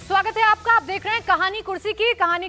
स्वागत है आपका। आप देख रहे हैं कहानी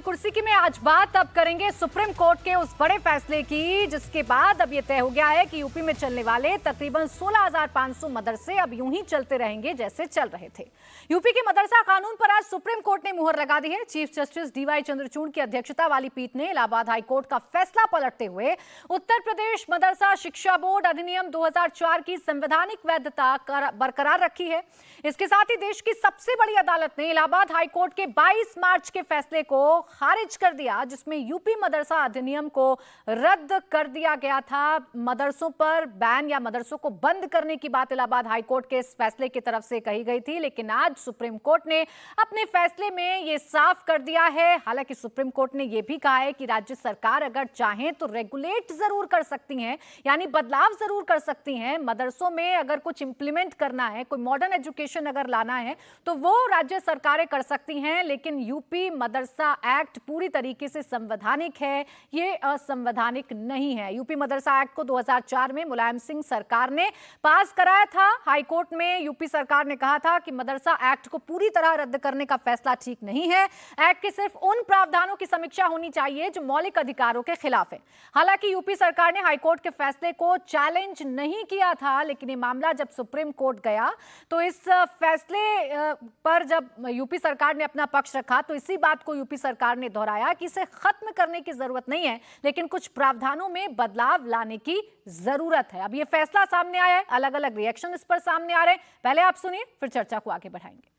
कुर्सी की में आज बात अब करेंगे सुप्रीम कोर्ट के उस बड़े फैसले की, जिसके बाद अब यह तय हो गया है कि यूपी में चलने वाले तकरीबन 16,500 मदरसे अब यूं ही चलते रहेंगे जैसे चल रहे थे। यूपी के मदरसा कानून पर आज सुप्रीम कोर्ट ने मुहर लगा दी है। चीफ जस्टिस डीवाई चंद्रचूड़ की अध्यक्षता वाली पीठ ने इलाहाबाद हाईकोर्ट का फैसला पलटते हुए उत्तर प्रदेश मदरसा शिक्षा बोर्ड अधिनियम 2004 की संवैधानिक वैधता बरकरार रखी है। इसके साथ ही देश की सबसे बड़ी अदालत ने इलाहाबाद हाईकोर्ट के 22 मार्च के फैसले को खारिज कर दिया, जिसमें यूपी मदरसा अधिनियम को रद्द कर दिया गया था। मदरसों पर बैन या मदरसों को बंद करने की बात इलाहाबाद हाईकोर्ट के इस फैसले की तरफ से कही गई थी, लेकिन आज सुप्रीम कोर्ट ने अपने फैसले में यह साफ कर दिया है। हालांकि सुप्रीम कोर्ट ने यह भी कहा है कि राज्य सरकार अगर चाहे तो रेगुलेट जरूर कर सकती हैं, यानी बदलाव जरूर कर सकती हैं। मदरसों में अगर कुछ इंप्लीमेंट करना है, कोई मॉडर्न एजुकेशन अगर लाना है, तो वो राज्य सरकारें कर सकती हैं। लेकिन यूपी मदरसा एक्ट पूरी तरीके से संवैधानिक है, ये असंवैधानिक नहीं है। यूपी मदरसा एक्ट को 2004 में मुलायम सिंह सरकार ने पास कराया था। हाईकोर्ट में यूपी सरकार ने कहा था कि मदरसा एक्ट को पूरी तरह रद्द करने का फैसला ठीक नहीं है। एक्ट के सिर्फ उन प्रावधानों की समीक्षा होनी चाहिए जो मौलिक अधिकारों के खिलाफ है। हालांकि यूपी सरकार ने हाईकोर्ट के फैसले को चैलेंज नहीं किया था, लेकिन ये मामला जब सुप्रीम कोर्ट गया तो इस फैसले पर जब यूपी सरकार ने अपना पक्ष रखा तो इसी बात को यूपी सरकार ने दोहराया कि इसे खत्म करने की जरूरत नहीं है, लेकिन कुछ प्रावधानों में बदलाव लाने की जरूरत है। अब ये फैसला सामने आया है, अलग अलग रिएक्शन इस पर सामने आ रहे हैं। पहले आप सुनिए, फिर चर्चा को आगे बढ़ाएंगे।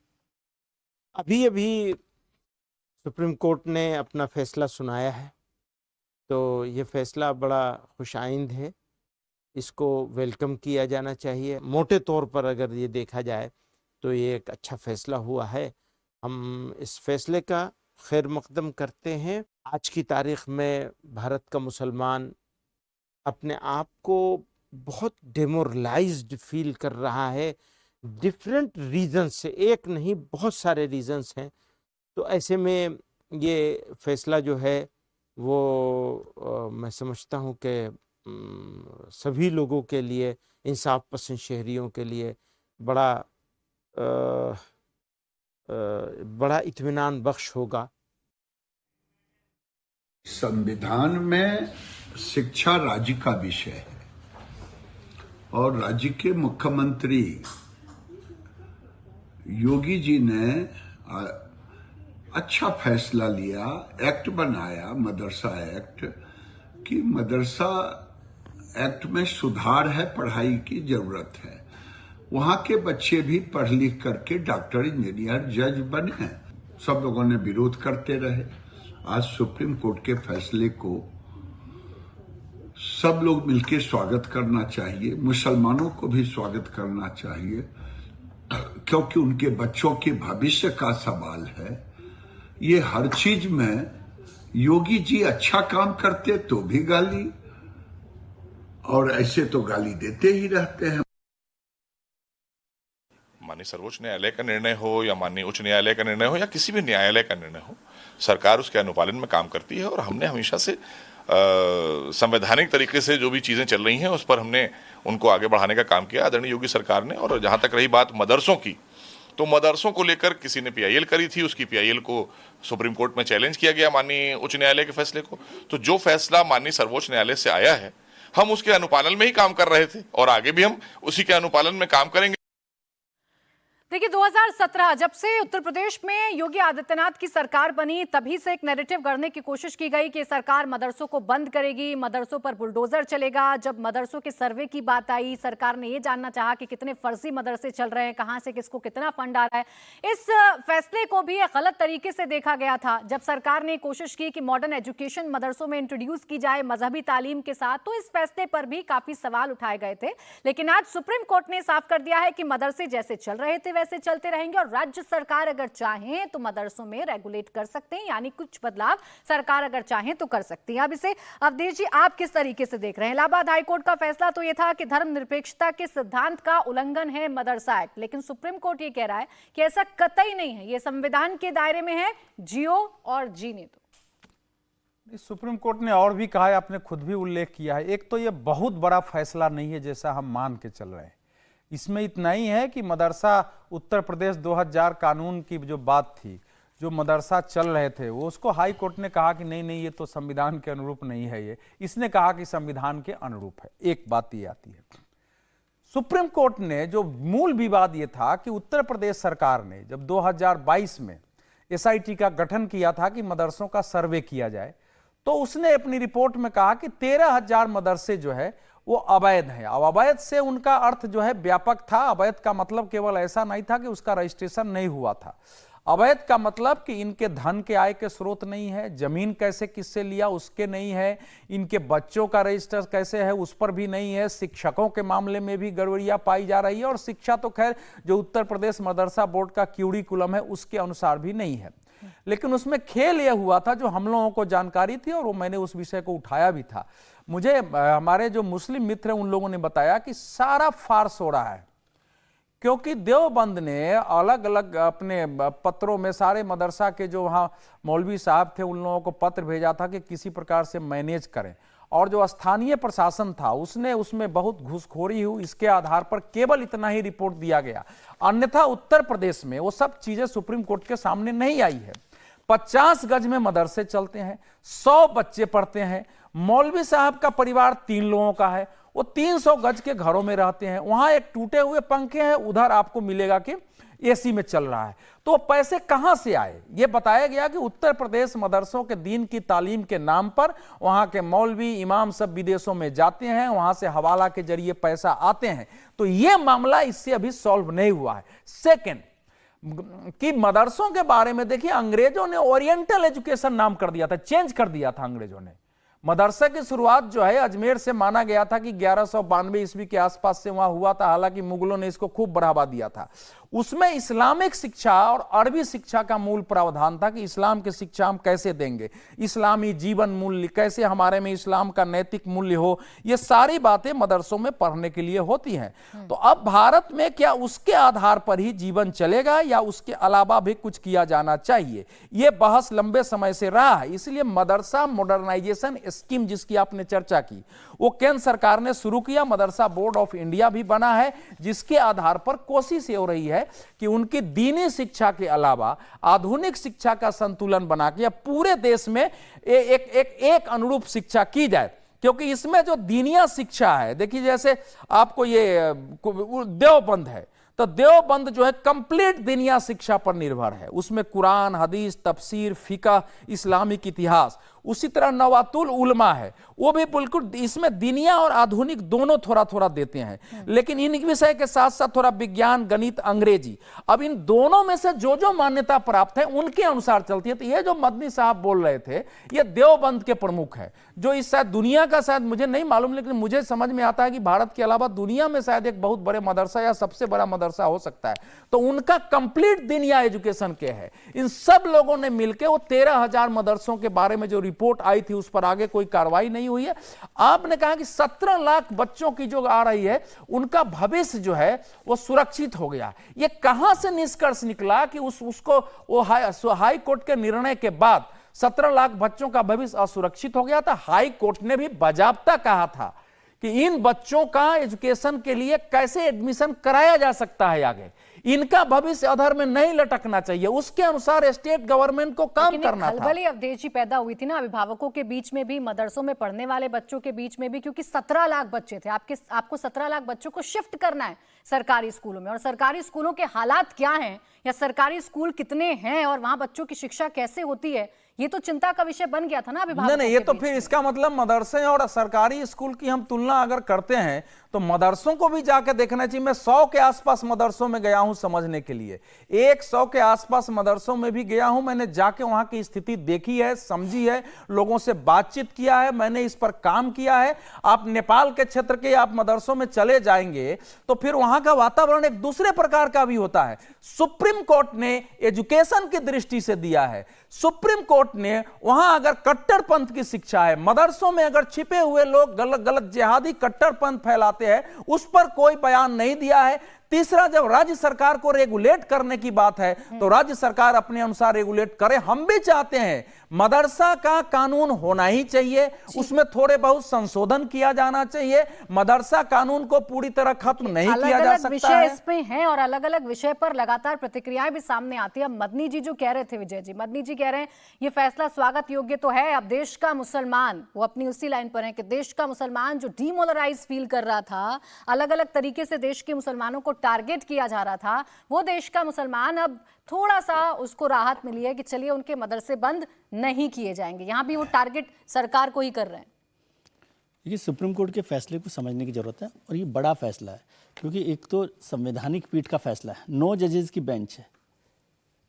अभी सुप्रीम कोर्ट ने अपना फैसला सुनाया है, तो ये फैसला बड़ा खुशाइंद है, इसको वेलकम किया जाना चाहिए। मोटे तौर पर अगर ये देखा जाए तो ये एक अच्छा फैसला हुआ है। हम इस फैसले का खैर मकदम करते हैं। आज की तारीख में भारत का मुसलमान अपने आप को बहुत डेमोरलाइज्ड फील कर रहा है, डिफरेंट रीजंस से, एक नहीं बहुत सारे रीजंस हैं। तो ऐसे में ये फैसला जो है वो मैं समझता हूँ कि सभी लोगों के लिए, इंसाफ पसंद शहरियों के लिए बड़ा इत्मीनान बख्श होगा। संविधान में शिक्षा राज्य का विषय है और राज्य के मुख्यमंत्री योगी जी ने अच्छा फैसला लिया, एक्ट बनाया मदरसा एक्ट, कि मदरसा एक्ट में सुधार है, पढ़ाई की जरूरत है। वहां के बच्चे भी पढ़ लिख करके डॉक्टर, इंजीनियर, जज बने। सब लोगों ने विरोध करते रहे। आज सुप्रीम कोर्ट के फैसले को सब लोग मिलकर स्वागत करना चाहिए, मुसलमानों को भी स्वागत करना चाहिए, क्योंकि उनके बच्चों के भविष्य का सवाल है। ये हर चीज में योगी जी अच्छा काम करते तो भी गाली, और ऐसे तो गाली देते ही रहते हैं। माननीय सर्वोच्च न्यायालय का निर्णय हो या माननीय उच्च न्यायालय का निर्णय हो या किसी भी न्यायालय का निर्णय हो, सरकार उसके अनुपालन में काम करती है। और हमने हमेशा से संवैधानिक तरीके से जो भी चीजें चल रही हैं उस पर हमने उनको आगे बढ़ाने का काम किया आदरणीय योगी सरकार ने। और जहां तक रही बात मदरसों की, तो मदरसों को लेकर किसी ने पीआईएल करी थी, उसकी पीआईएल को सुप्रीम कोर्ट में चैलेंज किया गया माननीय उच्च न्यायालय के फैसले को। तो जो फैसला माननीय सर्वोच्च न्यायालय से आया है, हम उसके अनुपालन में ही काम कर रहे थे और आगे भी हम उसी के अनुपालन में काम करेंगे। देखिए, 2017 जब से उत्तर प्रदेश में योगी आदित्यनाथ की सरकार बनी, तभी से एक नैरेटिव गढ़ने की कोशिश की गई कि सरकार मदरसों को बंद करेगी, मदरसों पर बुलडोजर चलेगा। जब मदरसों के सर्वे की बात आई, सरकार ने यह जानना चाहा कि कितने फर्जी मदरसे चल रहे हैं, कहां से किसको कितना फंड आ रहा है। इस फैसले को भी एक गलत तरीके से देखा गया था। जब सरकार ने कोशिश की कि मॉडर्न एजुकेशन मदरसों में इंट्रोड्यूस की जाए मजहबी तालीम के साथ, तो इस फैसले पर भी काफी सवाल उठाए गए थे। लेकिन आज सुप्रीम कोर्ट ने साफ कर दिया है कि मदरसे जैसे चल रहे थे वैसे चलते रहेंगे, और राज्य सरकार अगर चाहे तो मदरसों में रेगुलेट कर सकते हैं, यानी कुछ बदलाव सरकार अगर चाहे तो कर सकती है। अब इसे अवधेश जी, आप किस तरीके से देख रहे हैं? इलाहाबाद हाईकोर्ट का फैसला तो यह था कि धर्मनिरपेक्षता के सिद्धांत का उल्लंघन है मदरसा एक्ट, लेकिन सुप्रीम कोर्ट ये कह रहा है कि ऐसा कतई नहीं है, यह संविधान के दायरे में है, जियो और जीने दो। सुप्रीम कोर्ट ने और भी कहा है, आपने खुद भी उल्लेख किया है। एक तो यह बहुत बड़ा फैसला नहीं है जैसा हम मान के चल रहे हैं। इसमें इतना ही है कि मदरसा उत्तर प्रदेश 2000 कानून की जो बात थी जो मदरसा चल रहे थे वो उसको हाई कोर्ट ने कहा कि नहीं ये तो संविधान के अनुरूप नहीं है, ये इसने कहा कि संविधान के अनुरूप है। एक बात ये आती है, सुप्रीम कोर्ट ने जो मूल विवाद ये था कि उत्तर प्रदेश सरकार ने जब 2022 में एसआईटी का गठन किया था कि मदरसों का सर्वे किया जाए, तो उसने अपनी रिपोर्ट में कहा कि 13,000 मदरसे जो है वो अवैध हैं। अब अवैध से उनका अर्थ जो है व्यापक था। अवैध का मतलब केवल ऐसा नहीं था कि उसका रजिस्ट्रेशन नहीं हुआ था। अवैध का मतलब कि इनके धन के आय के स्रोत नहीं है, जमीन कैसे किससे लिया उसके नहीं है, इनके बच्चों का रजिस्टर कैसे है उस पर भी नहीं है, शिक्षकों के मामले में भी गड़बड़ियां पाई जा रही है, और शिक्षा तो खैर जो उत्तर प्रदेश मदरसा बोर्ड का क्यूरिकुलम है उसके अनुसार भी नहीं है। लेकिन उसमें खेल यह हुआ था जो हम लोगों को जानकारी थी, और वो मैंने उस विषय को उठाया भी था। मुझे हमारे जो मुस्लिम मित्र हैं उन लोगों ने बताया कि सारा फार्स हो रहा है, क्योंकि देवबंद ने अलग अलग अपने पत्रों में सारे मदरसा के जो वहाँ मौलवी साहब थे उन लोगों को पत्र भेजा था कि किसी प्रकार से मैनेज करें, और जो स्थानीय प्रशासन था उसने उसमें बहुत घूसखोरी हुई। इसके आधार पर केवल इतना ही रिपोर्ट दिया गया, अन्यथा उत्तर प्रदेश में वो सब चीजें सुप्रीम कोर्ट के सामने नहीं आई है। 50 गज में मदरसे चलते हैं, 100 बच्चे पढ़ते हैं, मौलवी साहब का परिवार 3 लोगों का है, वो 300 गज के घरों में रहते हैं, वहां एक टूटे हुए पंखे हैं, उधर आपको मिलेगा कि एसी में चल रहा है। तो पैसे कहां से आए? ये बताया गया कि उत्तर प्रदेश मदरसों के दीन की तालीम के नाम पर वहां के मौलवी इमाम सब विदेशों में जाते हैं, वहां से हवाला के जरिए पैसा आते हैं। तो ये मामला इससे अभी सॉल्व नहीं हुआ है। सेकंड कि मदरसों के बारे में देखिए, अंग्रेजों ने ओरिएंटल एजुकेशन नाम कर दिया था, चेंज कर दिया था अंग्रेजों ने। मदरसा की शुरुआत जो है अजमेर से माना गया था कि 1192 ईस्वी के आसपास से वहां हुआ था, हालांकि मुगलों ने इसको खूब बढ़ावा दिया था। उसमें इस्लामिक शिक्षा और अरबी शिक्षा का मूल प्रावधान था कि इस्लाम की शिक्षा हम कैसे देंगे, इस्लामी जीवन मूल्य कैसे, हमारे में इस्लाम का नैतिक मूल्य हो, ये सारी बातें मदरसों में पढ़ने के लिए होती हैं। तो अब भारत में क्या उसके आधार पर ही जीवन चलेगा या उसके अलावा भी कुछ किया जाना चाहिए, ये बहस लंबे समय से रहा है। इसलिए मदरसा मॉडर्नाइजेशन स्कीम जिसकी आपने चर्चा की, वो केंद्र सरकार ने शुरू किया, मदरसा बोर्ड ऑफ इंडिया भी बना है, जिसके आधार पर कोशिश हो रही है कि उनकी दीनी शिक्षा के अलावा आधुनिक शिक्षा का संतुलन बना के पूरे देश में एक अनुरूप शिक्षा की जाए। क्योंकि इसमें जो दीनिया शिक्षा है, देखिए जैसे आपको ये देवबंद है, तो देवबंद जो है कंप्लीट दीनिया शिक्षा पर निर्भर है। उसमें कुरान, हदीस, तफसीर, फिका, इस्लामिक इतिहास, उसी तरह नवातुल उलमा है, वो भी बिल्कुल इसमें दीनिया और आधुनिक दोनों थोड़ा थोड़ा देते हैं। लेकिन इन विषय के साथ साथ थोड़ा विज्ञान, गणित, अंग्रेजी, अब इन दोनों में से जो जो मान्यता प्राप्त है उनके अनुसार चलती है। तो ये जो मदनी साहब बोल रहे थे, ये देवबंद के प्रमुख है, जो इस शायद दुनिया का, शायद मुझे नहीं मालूम, लेकिन मुझे समझ में आता है कि भारत के अलावा दुनिया में शायद एक बहुत बड़े मदरसा या सबसे बड़ा मदरसा हो सकता है। तो उनका कंप्लीट दीनिया एजुकेशन के है। इन सब लोगों ने मिलकर वो 13,000 मदरसों के बारे में जो रिपोर्ट आई थी उस पर आगे कोई कार्रवाई नहीं हुई है। आपने कहा कि 17 लाख बच्चों की जो आ रही है उनका भविष्य जो है वो सुरक्षित हो गया। ये कहां से निष्कर्ष निकला कि उसको वो हाई कोर्ट के निर्णय के बाद 17 लाख बच्चों का भविष्य असुरक्षित हो गया था? हाई कोर्ट ने भी बाजाबता कहा था कि इन बच्चों का एजुकेशन के लिए कैसे एडमिशन कराया जा सकता है, आगे इनका भविष्य अधर में नहीं लटकना चाहिए, उसके अनुसार स्टेट गवर्नमेंट को काम करना था। खलबली अवधेश जी पैदा हुई थी ना अभिभावकों के बीच में भी, मदरसों में पढ़ने वाले बच्चों के बीच में भी, क्योंकि 17 लाख बच्चे थे। आपको 17 लाख बच्चों को शिफ्ट करना है सरकारी स्कूलों में, और सरकारी स्कूलों के हालात क्या हैं या सरकारी स्कूल कितने हैं और वहां बच्चों की शिक्षा कैसे होती है, ये तो चिंता का विषय बन गया था ना अभिभावकों। नहीं, ये तो फिर इसका मतलब मदरसे और सरकारी स्कूल की हम तुलना अगर करते हैं तो मदरसों को भी जाकर देखना चाहिए। मैं 100 के आसपास मदरसों में गया हूं समझने के लिए, 100 के आसपास मदरसों में भी गया हूं। मैंने जाके वहां की स्थिति देखी है, समझी है, लोगों से बातचीत किया है, मैंने इस पर काम किया है। आप नेपाल के क्षेत्र के आप मदरसों में चले जाएंगे तो फिर वहां का वातावरण एक दूसरे प्रकार का भी होता है। सुप्रीम कोर्ट ने एजुकेशन की दृष्टि से दिया है, सुप्रीम कोर्ट ने वहां अगर कट्टरपंथ की शिक्षा है, मदरसों में अगर छिपे हुए लोग गलत जिहादी कट्टरपंथ फैलाते हैं, उस पर कोई बयान नहीं दिया है। तीसरा, जब राज्य सरकार को रेगुलेट करने की बात है तो राज्य सरकार अपने अनुसार रेगुलेट करे। हम भी चाहते हैं मदरसा का कानून होना ही चाहिए, उसमें थोड़े बहुत संशोधन किया जाना चाहिए। मदरसा कानून को पूरी तरह खत्म नहीं किया जा सकता विषय है। इसमें हैं और अलग अलग विषय पर लगातार प्रतिक्रियाएं भी सामने आती है। मदनी जी जो कह रहे थे, विजय जी, मदनी जी कह रहे हैं ये फैसला स्वागत योग्य तो है। अब देश का मुसलमान, वो अपनी उसी लाइन पर है कि देश का मुसलमान जो डीमोलराइज फील कर रहा था, अलग अलग तरीके से देश के मुसलमानों को टारगेट किया जा रहा था, वो देश का मुसलमान अब थोड़ा सा उसको राहत मिली है कि चलिए उनके मदरसे बंद नहीं किए जाएंगे। यहां भी वो टारगेट सरकार को ही कर रहे हैं। देखिए, सुप्रीम कोर्ट के फैसले को समझने की जरूरत है और ये बड़ा फैसला है, क्योंकि एक तो संवैधानिक पीठ का फैसला है, 9 जजेस की बेंच है।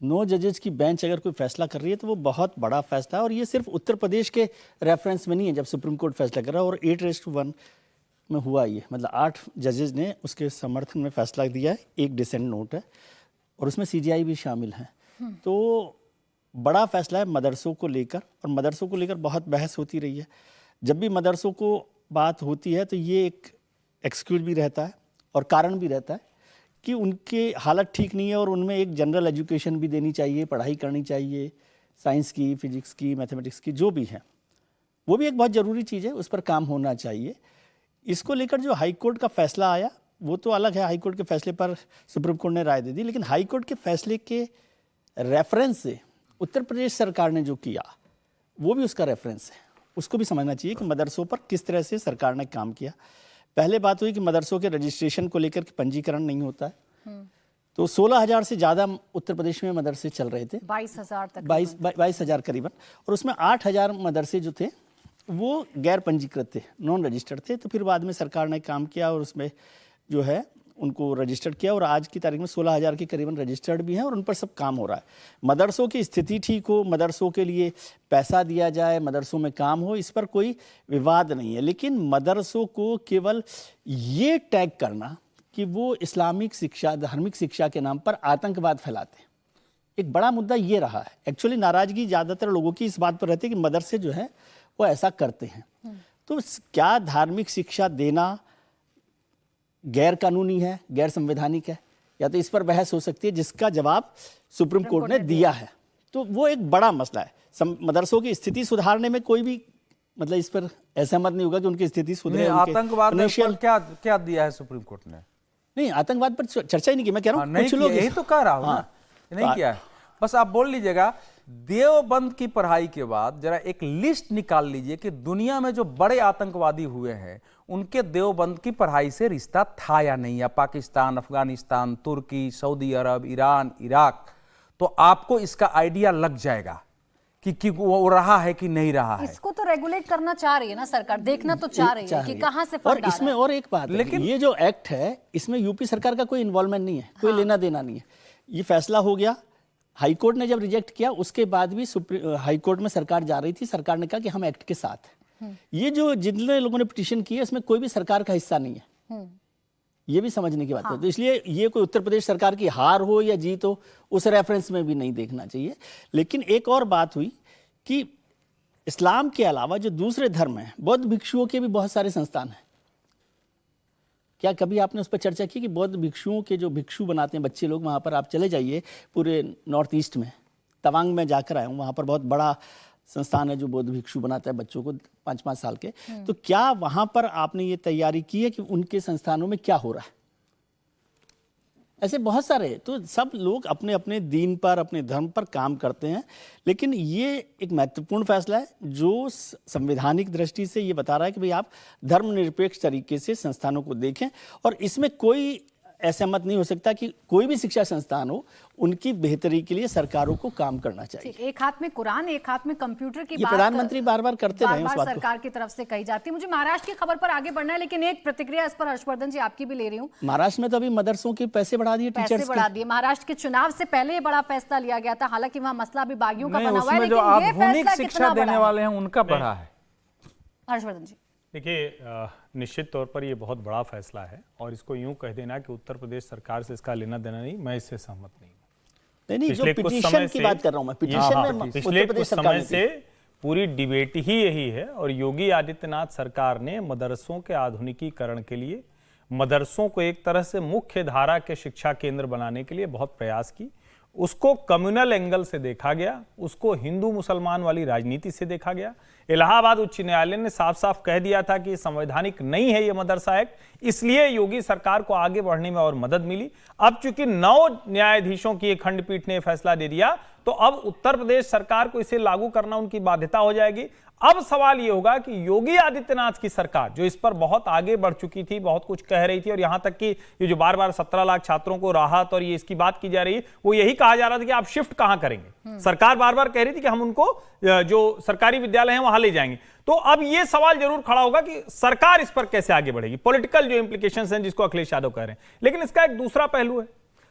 9 जजेस की बेंच अगर कोई फैसला कर रही है तो वो बहुत बड़ा फैसला है। और ये सिर्फ उत्तर प्रदेश के रेफरेंस में नहीं है जब सुप्रीम कोर्ट फैसला कर रहा है, और 8:1 में हुआ ये, मतलब 8 जजेस ने उसके समर्थन में फैसला दिया है। एक डिसेंट नोट है और उसमें CJI भी शामिल है। तो बड़ा फैसला है मदरसों को लेकर, और मदरसों को लेकर बहुत बहस होती रही है। जब भी मदरसों को बात होती है तो ये एक एक्सक्यूज भी रहता है और कारण भी रहता है कि उनकी हालत ठीक नहीं है और उनमें एक जनरल एजुकेशन भी देनी चाहिए, पढ़ाई करनी चाहिए, साइंस की, फिजिक्स की, मैथमेटिक्स की, जो भी है वो भी एक बहुत ज़रूरी चीज़ है, उस पर काम होना चाहिए। इसको लेकर जो हाई कोर्ट का फैसला आया वो तो अलग है, हाई कोर्ट के फैसले पर सुप्रीम कोर्ट ने राय दे दी, लेकिन हाई कोर्ट के फैसले के रेफरेंस से उत्तर प्रदेश सरकार ने जो किया वो भी उसका रेफरेंस है, उसको भी समझना चाहिए कि मदरसों पर किस तरह से सरकार ने काम किया। पहले बात हुई कि मदरसों के रजिस्ट्रेशन को लेकर पंजीकरण नहीं होता है, तो 16,000 से ज़्यादा उत्तर प्रदेश में मदरसे चल रहे थे, 22,000 तक, 22,000 करीबन, और उसमें 8,000 मदरसे जो थे वो गैर पंजीकृत थे, नॉन रजिस्टर्ड थे। तो फिर बाद में सरकार ने काम किया और उसमें जो है उनको रजिस्टर्ड किया, और आज की तारीख में 16,000 के करीबन रजिस्टर्ड भी हैं और उन पर सब काम हो रहा है। मदरसों की स्थिति ठीक हो, मदरसों के लिए पैसा दिया जाए, मदरसों में काम हो, इस पर कोई विवाद नहीं है। लेकिन मदरसों को केवल ये टैग करना कि वो इस्लामिक शिक्षा, धार्मिक शिक्षा के नाम पर आतंकवाद फैलाते हैं, एक बड़ा मुद्दा ये रहा है। एक्चुअली नाराजगी ज़्यादातर लोगों की इस बात पर रहती है कि मदरसे जो है वो ऐसा करते हैं। तो क्या धार्मिक शिक्षा देना गैर कानूनी है, गैर संवैधानिक है, या तो इस पर बहस हो सकती है, जिसका जवाब सुप्रीम कोर्ट ने दिया है। तो वो एक बड़ा मसला है। मदरसों की स्थिति सुधारने में कोई भी मतलब इस पर ऐसा मत नहीं होगा कि उनकी स्थिति सुधरे। आतंकवाद पर क्या दिया है सुप्रीम कोर्ट ने? नहीं, आतंकवाद पर चर्चा ही नहीं की। मैं कह रहा हूँ कुछ लोग यही तो कह रहा हूँ ना, नहीं किया है। बस आप बोल लीजिएगा, देवबंद की पढ़ाई के बाद जरा एक लिस्ट निकाल लीजिए कि दुनिया में जो बड़े आतंकवादी हुए हैं उनके देवबंद की पढ़ाई से रिश्ता था या नहीं, या पाकिस्तान, अफगानिस्तान, तुर्की, सऊदी अरब, ईरान, इराक, तो आपको इसका आइडिया लग जाएगा कि वो रहा है कि नहीं रहा है। इसको तो रेगुलेट करना चाह रही है ना सरकार, देखना तो चाह रही है कि कहां से फंड आ रहा है। और इसमें और एक बात है, लेकिन ये जो एक्ट है इसमें यूपी सरकार का कोई इन्वॉल्वमेंट नहीं है, कोई लेना देना नहीं है। ये फैसला हो गया, हाई कोर्ट ने जब रिजेक्ट किया उसके बाद भी हाई कोर्ट में सरकार जा रही थी, सरकार ने कहा कि हम एक्ट के साथ हैं। ये जो जितने लोगों ने पिटीशन की है इसमें कोई भी सरकार का हिस्सा नहीं है, ये भी समझने की बात है। तो इसलिए ये कोई उत्तर प्रदेश सरकार की हार हो या जीत हो उस रेफरेंस में भी नहीं देखना चाहिए। लेकिन एक और बात हुई कि इस्लाम के अलावा जो दूसरे धर्म हैं, बौद्ध भिक्षुओं के भी बहुत सारे संस्थान हैं। क्या कभी आपने उस पर चर्चा की कि बौद्ध भिक्षुओं के जो भिक्षु बनाते हैं बच्चे लोग, वहाँ पर आप चले जाइए, पूरे नॉर्थ ईस्ट में तवांग में जाकर आया हूँ, वहाँ पर बहुत बड़ा संस्थान है जो बौद्ध भिक्षु बनाता है बच्चों को 5-5 साल के। तो क्या वहाँ पर आपने ये तैयारी की है कि उनके संस्थानों में क्या हो रहा है? ऐसे बहुत सारे, तो सब लोग अपने अपने दीन पर, अपने धर्म पर काम करते हैं। लेकिन ये एक महत्वपूर्ण फैसला है जो संवैधानिक दृष्टि से ये बता रहा है कि भाई आप धर्मनिरपेक्ष तरीके से संस्थानों को देखें, और इसमें कोई ऐसा मत नहीं हो सकता कि कोई भी शिक्षा संस्थान हो, उनकी बेहतरी के लिए सरकारों को काम करना चाहिए। एक हाथ में कुरान, एक हाथ में कंप्यूटर की बात प्रधानमंत्री बार बार करते रहे, उस बात सरकार की तरफ से कही जाती है। मुझे महाराष्ट्र की खबर पर आगे बढ़ना है, लेकिन एक प्रतिक्रिया इस पर हर्षवर्धन जी आपकी भी ले रही हूँ। महाराष्ट्र में तो अभी मदरसों के पैसे बढ़ा दिए, टीचर्स बढ़ा दिए। महाराष्ट्र के चुनाव से पहले ये बड़ा फैसला लिया गया था, हालांकि वहाँ मसला भी बागियों का बना हुआ है, जो आधुनिक शिक्षा देने वाले हैं उनका बढ़ा है। हर्षवर्धन जी देखिए, निश्चित तौर पर ये बहुत बड़ा फैसला है, और इसको यूं कह देना कि उत्तर प्रदेश सरकार से इसका लेना देना नहीं, मैं इससे सहमत नहीं हूं। नहीं, जो पिटीशन की बात कर रहा हूं मैं, पिटीशन में पिछले कुछ समय से पूरी डिबेट ही यही है, और योगी आदित्यनाथ सरकार ने मदरसों के आधुनिकीकरण के लिए मदरसों को एक तरह से मुख्य धारा के शिक्षा केंद्र बनाने के लिए बहुत प्रयास की। उसको कम्युनल एंगल से देखा गया, उसको हिंदू मुसलमान वाली राजनीति से देखा गया। इलाहाबाद उच्च न्यायालय ने साफ साफ कह दिया था कि संवैधानिक नहीं है ये मदरसा एक्ट, इसलिए योगी सरकार को आगे बढ़ने में और मदद मिली। अब चूंकि 9 न्यायाधीशों की एक खंडपीठ ने फैसला दे दिया, तो अब उत्तर प्रदेश सरकार को इसे लागू करना उनकी बाध्यता हो जाएगी। अब सवाल यह होगा कि योगी आदित्यनाथ की सरकार, जो इस पर बहुत आगे बढ़ चुकी थी, बहुत कुछ कह रही थी, और यहां तक कि ये जो बार बार 17 लाख छात्रों को राहत और ये इसकी बात की जा रही है, वो यही कहा जा रहा था कि आप शिफ्ट कहां करेंगे। सरकार बार बार कह रही थी कि हम उनको जो सरकारी विद्यालय हैं वहां ले जाएंगे। तो अब ये सवाल जरूर खड़ा होगा कि सरकार इस पर कैसे आगे बढ़ेगी, पॉलिटिकल जो इंप्लीकेशंस हैं जिसको अखिलेश यादव कह रहे हैं। लेकिन इसका एक दूसरा पहलू है।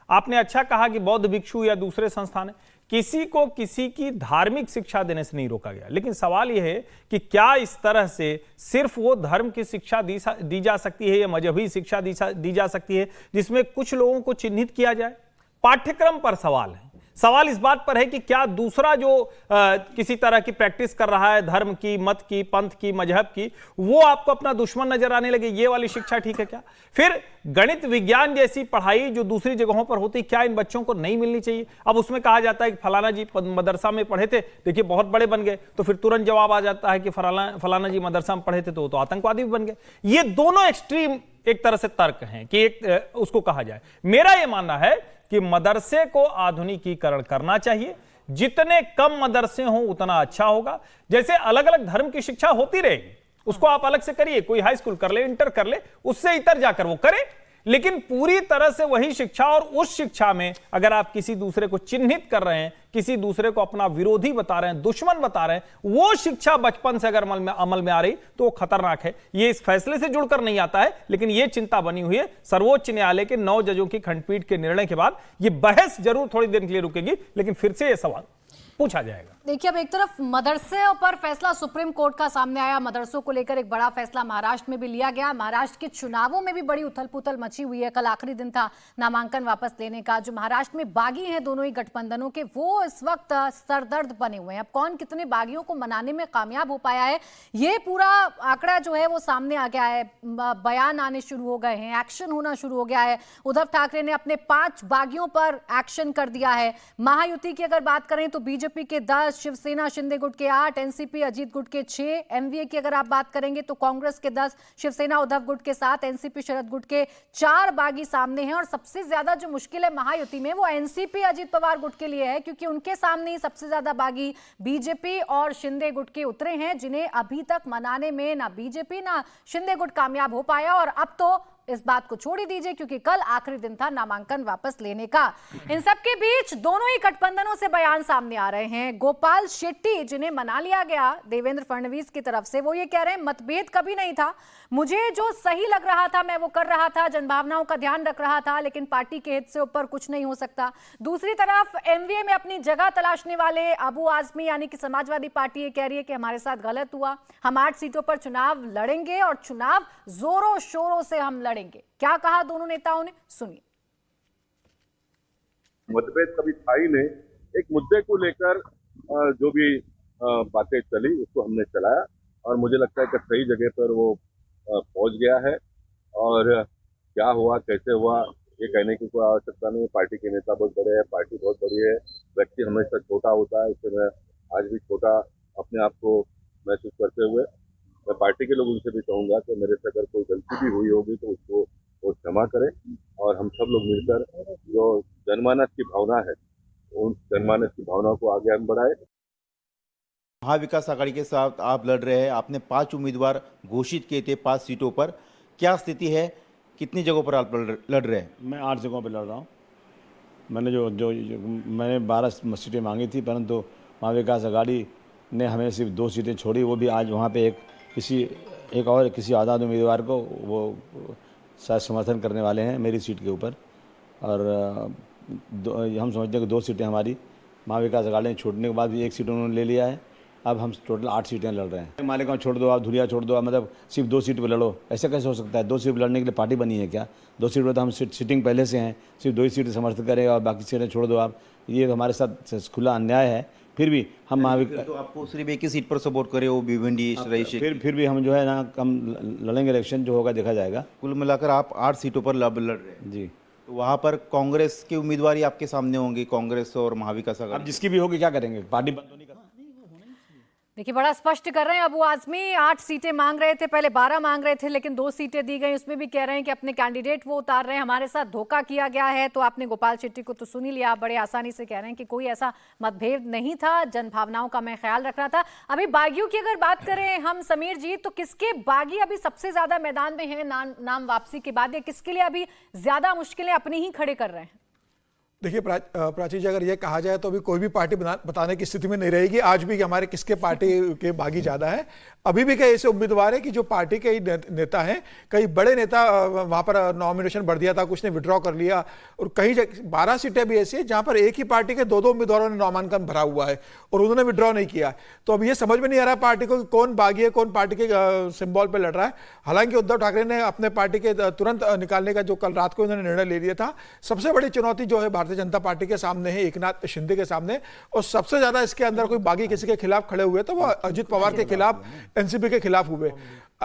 आपने अच्छा कहा कि बौद्ध भिक्षु या दूसरे संस्थान है, किसी को किसी की धार्मिक शिक्षा देने से नहीं रोका गया। लेकिन सवाल यह है कि क्या इस तरह से सिर्फ वो धर्म की शिक्षा दी जा सकती है या मजहबी शिक्षा दी जा सकती है जिसमें कुछ लोगों को चिन्हित किया जाए। पाठ्यक्रम पर सवाल है। सवाल इस बात पर है कि क्या दूसरा जो किसी तरह की प्रैक्टिस कर रहा है धर्म की, मत की, पंथ की, मजहब की, वो आपको अपना दुश्मन नजर आने लगे, ये वाली शिक्षा ठीक है क्या? फिर गणित विज्ञान जैसी पढ़ाई जो दूसरी जगहों पर होती, क्या इन बच्चों को नहीं मिलनी चाहिए? अब उसमें कहा जाता है कि फलाना जी मदरसा में पढ़े थे, देखिए बहुत बड़े बन गए, तो फिर तुरंत जवाब आ जाता है कि फलाना जी मदरसा में पढ़े थे तो आतंकवादी भी बन गए। ये दोनों एक्सट्रीम एक तरह से तर्क हैं कि एक उसको कहा जाए। मेरा यह मानना है कि मदरसे को आधुनिकीकरण करना चाहिए। जितने कम मदरसे हों उतना अच्छा होगा। जैसे अलग अलग धर्म की शिक्षा होती रहेगी, उसको आप अलग से करिए, कोई हाई स्कूल कर ले, इंटर कर ले, उससे इतर जाकर वो करे, लेकिन पूरी तरह से वही शिक्षा, और उस शिक्षा में अगर आप किसी दूसरे को चिन्हित कर रहे हैं, किसी दूसरे को अपना विरोधी बता रहे हैं, दुश्मन बता रहे हैं, वो शिक्षा बचपन से अगर अमल में आ रही तो वो खतरनाक है। ये इस फैसले से जुड़कर नहीं आता है, लेकिन ये चिंता बनी हुई है। सर्वोच्च न्यायालय के 9 जजों की खंडपीठ के निर्णय के बाद ये बहस जरूर थोड़ी देर के लिए रुकेगी, लेकिन फिर से ये सवाल पूछा जाएगा। देखिए, अब एक तरफ मदरसे पर फैसला सुप्रीम कोर्ट का सामने आया, मदरसों को लेकर एक बड़ा फैसला महाराष्ट्र में भी लिया गया। महाराष्ट्र के चुनावों में भी बड़ी उथल पुथल मची हुई है। कल आखिरी दिन था नामांकन वापस लेने का। जो महाराष्ट्र में बागी हैं दोनों ही गठबंधनों के, वो इस वक्त सरदर्द बने हुए हैं। अब कौन कितने बागियों को मनाने में कामयाब हो पाया है, ये पूरा आंकड़ा जो है वो सामने आ गया है। बयान आने शुरू हो गए हैं, एक्शन होना शुरू हो गया है। उद्धव ठाकरे ने अपने 5 बागियों पर एक्शन कर दिया है। महायुति की अगर बात करें तो बीजेपी के 10, शिवसेना शिंदे गुट के 8, एनसीपी अजीत गुट के 6, एमवीए की अगर आप बात करेंगे तो कांग्रेस के 10, शिवसेना उद्धव गुट के 7, एनसीपी शरद गुट के 4 बागी सामने हैं। और सबसे ज्यादा जो मुश्किल है महायुति में वो एनसीपी अजीत पवार गुट के लिए है, क्योंकि उनके सामने ही सबसे ज्यादा बागी बीजेपी और शिंदे गुट के उतरे हैं, जिन्हें अभी तक मनाने में ना बीजेपी ना शिंदे गुट कामयाब हो पाया। और अब तो इस बात को छोड़ ही दीजिए, क्योंकि कल आखिरी दिन था नामांकन वापस लेने का। इन सबके बीच दोनों ही गठबंधनों से बयान सामने आ रहे हैं। गोपाल शेट्टी, जिन्हें मना लिया गया देवेंद्र फडणवीस की तरफ से, वो ये कह रहे हैं मतभेद कभी नहीं था, मुझे जो सही लग रहा था मैं वो कर रहा था, जनभावनाओं का ध्यान रख रहा था, लेकिन पार्टी के हित से ऊपर कुछ नहीं हो सकता। दूसरी तरफ एमवीए में अपनी जगह तलाशने वाले अबू आजमी यानी कि समाजवादी पार्टी ये कह रही है कि हमारे साथ गलत हुआ, हम 8 सीटों पर चुनाव लड़ेंगे और चुनाव जोरों शोरों से हम लड़ेंगे। क्या कहा दोनों नेताओं ने, सुनिए। मतभेद कभी था ही नहीं। एक मुद्दे को लेकर जो भी बातें चली उसको हमने चलाया, और मुझे लगता है कि सही जगह पर वो पहुंच गया है। और क्या हुआ, कैसे हुआ, ये कहने की कोई आवश्यकता नहीं है। पार्टी के नेता बहुत बड़े हैं, पार्टी बहुत बड़ी है, व्यक्ति हमेशा छोटा होता है, इससे मैं आज भी छोटा अपने आप को महसूस करते हुए मैं पार्टी के लोगों से भी कहूंगा कि मेरे से अगर कोई गलती भी हुई होगी तो उसको वो क्षमा करें, और हम सब लोग मिलकर जो जनमानस की भावना है उन जनमानस की भावना को आगे हम बढ़ाएं। महाविकास आघाड़ी के साथ आप लड़ रहे हैं, आपने 5 उम्मीदवार घोषित किए थे 5 सीटों पर, क्या स्थिति है, कितनी जगहों पर आप लड़ रहे हैं? मैं 8 जगहों पर लड़ रहा हूँ। मैंने मैंने 12 सीटें मांगी थी, परंतु महाविकास आघाड़ी ने हमें सिर्फ 2 सीटें छोड़ी, वो भी आज वहाँ पे एक और किसी आज़ाद उम्मीदवार को वो शायद समर्थन करने वाले हैं मेरी सीट के ऊपर। और हम समझते हैं कि 2 सीटें हमारी महाविकास आघाड़ी ने छोड़ने के बाद भी 1 सीट उन्होंने ले लिया है। अब हम टोटल 8 सीटें लड़ रहे हैं। मालेगांव छोड़ दो, आप धुलिया छोड़ दो, मतलब सिर्फ 2 सीट पर लड़ो, ऐसा कैसे हो सकता है? 2 सीट पर लड़ने के लिए पार्टी बनी है क्या? 2 सीट पर तो हम सिटिंग पहले से हैं, सिर्फ 2 ही सीट समर्थन करेगा और बाकी सीटें छोड़ दो आप। ये तो हमारे साथ खुला अन्याय है। फिर भी हम महाविकास, तो आपको सिर्फ एक ही सीट पर सपोर्ट करे, वो भिवंडी रईस। फिर भी हम जो है ना कम लड़ेंगे, इलेक्शन जो होगा देखा जाएगा। कुल मिलाकर आप 8 सीटों पर लड़ रहे हैं जी। तो वहाँ पर कांग्रेस के उम्मीदवार ही आपके सामने होंगे, कांग्रेस और महाविकास अब आघाड़ी। जिसकी भी होगी क्या करेंगे, पार्टी बंद तो नहीं कर। देखिए बड़ा स्पष्ट कर रहे हैं अबू आजमी, 8 सीटें मांग रहे थे, पहले 12 मांग रहे थे, लेकिन 2 सीटें दी गई। उसमें भी कह रहे हैं कि अपने कैंडिडेट वो उतार रहे हैं, हमारे साथ धोखा किया गया है। तो आपने गोपाल शेट्टी को तो सुन ही लिया, बड़े आसानी से कह रहे हैं कि कोई ऐसा मतभेद नहीं था, जनभावनाओं का मैं ख्याल रख रहा था। अभी बागियों की अगर बात करें हम समीर जी, तो किसके बागी अभी सबसे ज्यादा मैदान में है नाम वापसी के बाद, या किसके लिए अभी ज्यादा मुश्किलें अपनी ही खड़े कर रहे हैं? देखिए प्राची जी, अगर ये कहा जाए तो अभी कोई भी पार्टी बताने की स्थिति में नहीं रहेगी आज भी कि हमारे किसके पार्टी के बागी ज़्यादा है। अभी भी कई ऐसे उम्मीदवार है कि जो पार्टी के नेता हैं, कई बड़े नेता वहाँ पर नॉमिनेशन भर दिया था, कुछ ने विड्रॉ कर लिया, और कहीं 12 सीटें भी ऐसी है जहाँ पर एक ही पार्टी के 2-2 उम्मीदवारों ने नामांकन भरा हुआ है और उन्होंने विड्रॉ नहीं किया। तो अब ये समझ में नहीं आ रहा पार्टी को कि कौन बागी है, कौन पार्टी के सिंबल पर लड़ रहा है। हालांकि उद्धव ठाकरे ने अपने पार्टी के तुरंत निकालने का जो कल रात को उन्होंने निर्णय ले लिया था, सबसे बड़ी चुनौती जो है भारतीय जनता पार्टी के सामने है, एकनाथ शिंदे के सामने, और सबसे ज्यादा इसके अंदर कोई बागी किसी के खिलाफ खड़े हुए तो वो अजित पवार के खिलाफ, एनसीपी के खिलाफ हुए।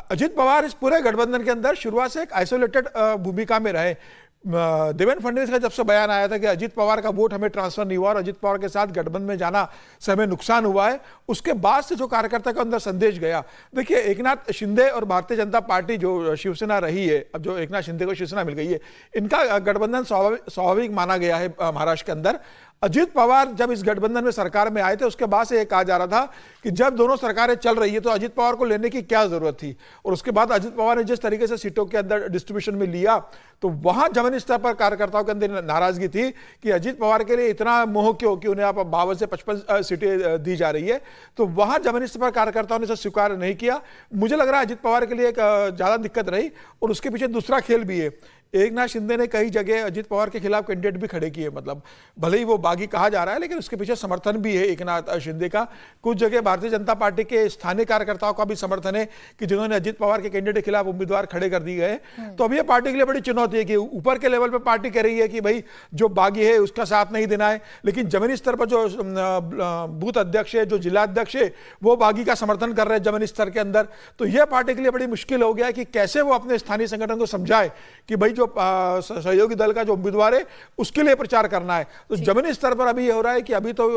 अजित पवार इस पूरे गठबंधन के अंदर शुरुआत से एक आइसोलेटेड भूमिका में रहे। देवेंद्र फडणवीस का जब से बयान आया था कि अजित पवार का वोट हमें ट्रांसफर नहीं हुआ और अजित पवार के साथ गठबंधन में जाना से हमें नुकसान हुआ है, उसके बाद से जो कार्यकर्ता के अंदर संदेश गया। देखिए एकनाथ शिंदे और भारतीय जनता पार्टी जो शिवसेना रही है, अब जो एकनाथ शिंदे को शिवसेना मिल गई है, इनका गठबंधन स्वाभाविक माना गया है महाराष्ट्र के अंदर। अजित पवार जब इस गठबंधन में सरकार में आए थे, उसके बाद से यह कहा जा रहा था कि जब दोनों सरकारें चल रही है तो अजित पवार को लेने की क्या जरूरत थी। और उसके बाद अजित पवार ने जिस तरीके से सीटों के अंदर डिस्ट्रीब्यूशन में लिया, तो वहां जमीनी स्तर पर कार्यकर्ताओं के अंदर नाराजगी थी कि अजित पवार के लिए इतना मोह क्यों कि उन्हें आप 52 से 55 सीटें दी जा रही है। तो वहां जमीनी स्तर पर कार्यकर्ताओं ने इसे स्वीकार नहीं किया। मुझे लग रहा है अजित पवार के लिए एक ज्यादा दिक्कत रही, और उसके पीछे दूसरा खेल भी है। एकनाथ शिंदे ने कई जगह अजित पवार के खिलाफ कैंडिडेट भी खड़े किए, मतलब भले ही वो बागी कहा जा रहा है, लेकिन उसके पीछे समर्थन भी है एकनाथ शिंदे का। कुछ जगह भारतीय जनता पार्टी के स्थानीय कार्यकर्ताओं का भी समर्थन है कि जिन्होंने अजित पवार के कैंडिडेट के खिलाफ उम्मीदवार खड़े कर दिए गए। तो अब ये पार्टी के लिए बड़ी चुनौती है कि ऊपर के लेवल पर पार्टी कह रही है कि भाई जो बागी है उसका साथ नहीं देना है, लेकिन जमीनी स्तर पर जो बूथ अध्यक्ष है, जो जिला अध्यक्ष है, वो बागी का समर्थन कर रहे हैं जमीनी स्तर के अंदर। तो यह पार्टी के लिए बड़ी मुश्किल हो गया है कि कैसे वो अपने स्थानीय संगठन को समझाए कि भाई जो सहयोगी दल का जो उम्मीदवार है उसके लिए प्रचार करना है। तो जमीनी स्तर पर अभी ये हो रहा है कि अभी तो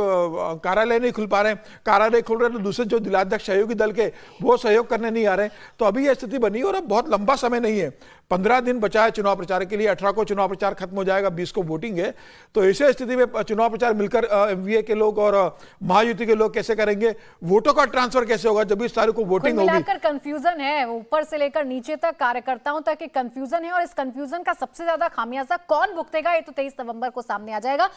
कार्यालय नहीं खुल पा रहे, कार्यालय खुल रहे तो दूसरे जो जिलाध्यक्ष सहयोगी दल के वो सहयोग करने नहीं आ रहे। तो अभी यह स्थिति बनी और अब बहुत लंबा समय नहीं है, 15 दिन बचा है चुनाव प्रचार के लिए। 18 को चुनाव प्रचार खत्म हो जाएगा, 20 को वोटिंग है। तो ऐसे स्थिति में चुनाव प्रचार मिलकर एमवीए के लोग और महायुति के लोग कैसे करेंगे, वोटों का ट्रांसफर कैसे होगा जब 20 तारीख को वोटिंग होगी। मिलाकर कंफ्यूजन है, ऊपर से लेकर नीचे तक कार्यकर्ताओं तक एक कंफ्यूजन है, और इस कंफ्यूजन का सबसे ज्यादा खामियाजा कौन भुगतेगा ये तो 23 नवंबर को सामने आ जाएगा।